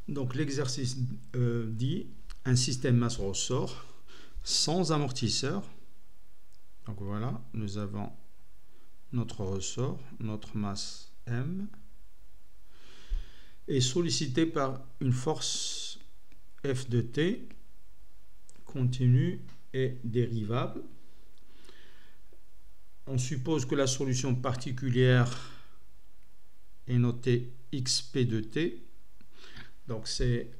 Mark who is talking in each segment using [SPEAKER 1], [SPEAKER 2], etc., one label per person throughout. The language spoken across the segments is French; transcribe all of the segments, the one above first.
[SPEAKER 1] Donc l'exercice dit un système masse ressort sans amortisseur. Donc voilà, nous avons notre ressort, notre masse M, est sollicité par une force F de T continue et dérivable. On suppose que la solution particulière est notée XP de T. Donc c'est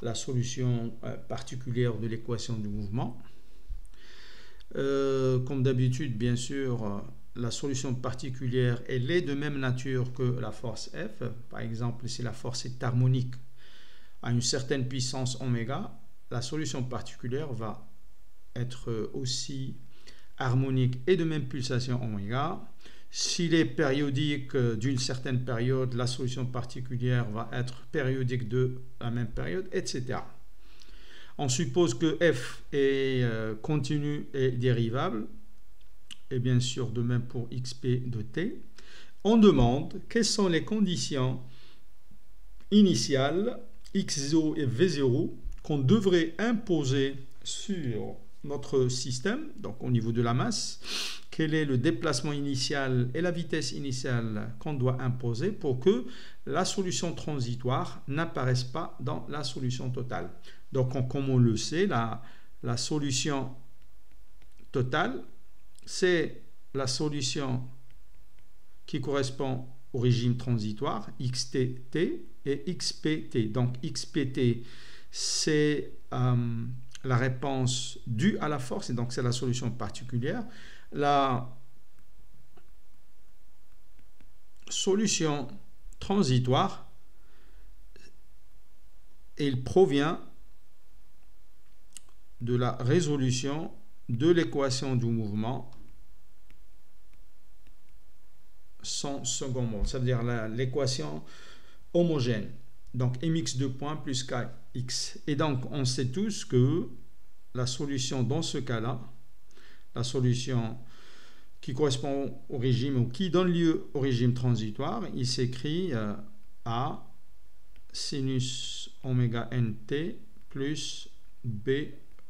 [SPEAKER 1] la solution particulière de l'équation du mouvement. Comme d'habitude, bien sûr, la solution particulière, elle est de même nature que la force F. Par exemple, si la force est harmonique à une certaine puissance oméga, la solution particulière va être aussi harmonique et de même pulsation oméga. S'il est périodique d'une certaine période, la solution particulière va être périodique de la même période, etc. On suppose que F est continu et dérivable, et bien sûr de même pour XP de T. On demande quelles sont les conditions initiales X0 et V0 qu'on devrait imposer sur notre système, donc au niveau de la masse. Quel est le déplacement initial et la vitesse initiale qu'on doit imposer pour que la solution transitoire n'apparaisse pas dans la solution totale. Donc, comme on le sait, la solution totale, c'est la solution qui correspond au régime transitoire, XTT et XPT. Donc, XPT, c'est la réponse due à la force, et donc c'est la solution particulière. La solution transitoire, elle provient de la résolution de l'équation du mouvement sans second mot, c'est-à-dire l'équation homogène. Donc mx de points plus kx. Et donc on sait tous que la solution dans ce cas-là, la solution qui correspond au régime ou qui donne lieu au régime transitoire, il s'écrit A sinus oméga nt plus B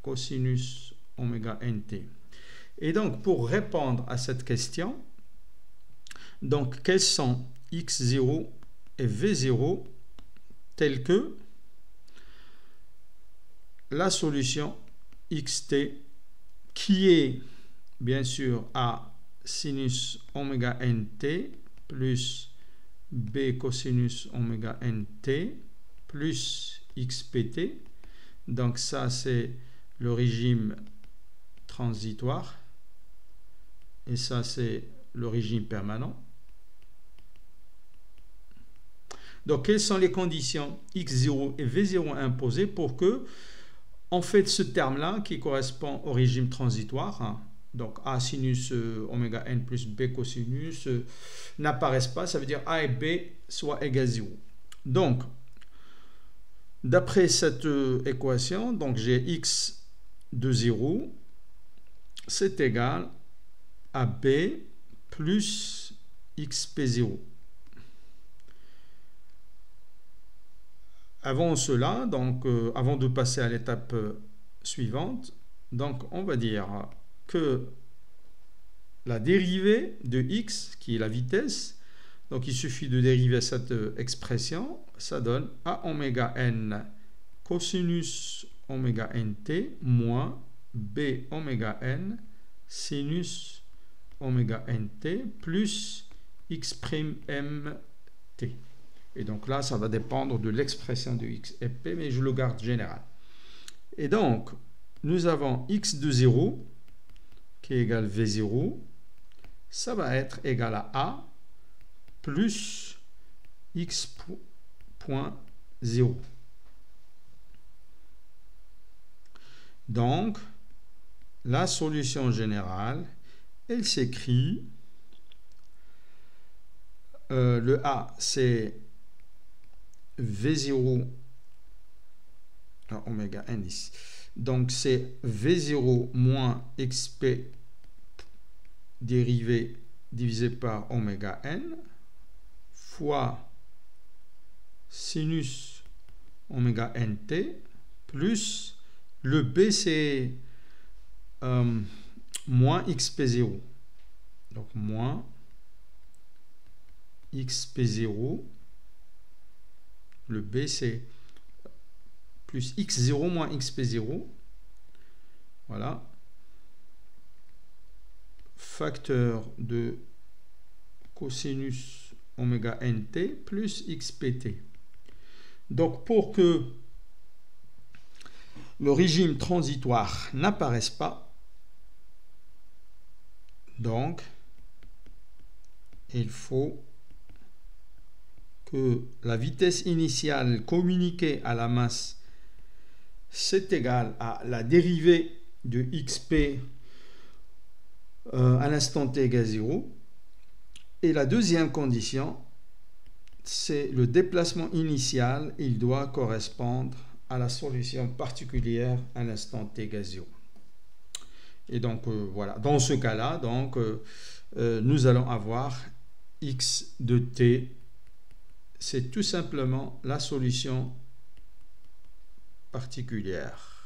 [SPEAKER 1] cosinus oméga nt. Et donc pour répondre à cette question, donc quels sont x0 et v0 tels que la solution xt qui est bien sûr A sinus oméga nt plus B cosinus oméga nt plus xpt. Donc ça c'est le régime transitoire et ça c'est le régime permanent. Donc quelles sont les conditions x0 et v0 imposées pour que en fait ce terme là qui correspond au régime transitoire, donc A sinus oméga n plus B cosinus n'apparaissent pas, ça veut dire A et B soient égales à 0. Donc d'après cette équation, donc j'ai x de 0, c'est égal à B plus xp0. Avant cela, donc avant de passer à l'étape suivante, donc on va dire que la dérivée de x, qui est la vitesse, donc il suffit de dériver cette expression, ça donne A oméga n cosinus oméga nt moins B oméga n sinus oméga nt plus x' mt. Et donc là, ça va dépendre de l'expression de x et p, mais je le garde général. Et donc, nous avons x de 0 qui est égal à v0, ça va être égal à a plus x.0. Donc, la solution générale, elle s'écrit, le a c'est v0, oméga n ici. Donc c'est v0 moins xp dérivé divisé par oméga n fois sinus oméga nt plus le b c'est moins xp0. Donc moins xp0, le b c'est plus x0 moins xp0. Voilà. Facteur de cosinus oméga nt plus xpt. Donc pour que le régime transitoire n'apparaisse pas, donc il faut que la vitesse initiale communiquée à la masse c'est égal à la dérivée de xp à l'instant t égale 0. Et la deuxième condition, c'est le déplacement initial, il doit correspondre à la solution particulière à l'instant t égale 0. Et donc voilà, dans ce cas-là, donc nous allons avoir x de t, c'est tout simplement la solution particulière.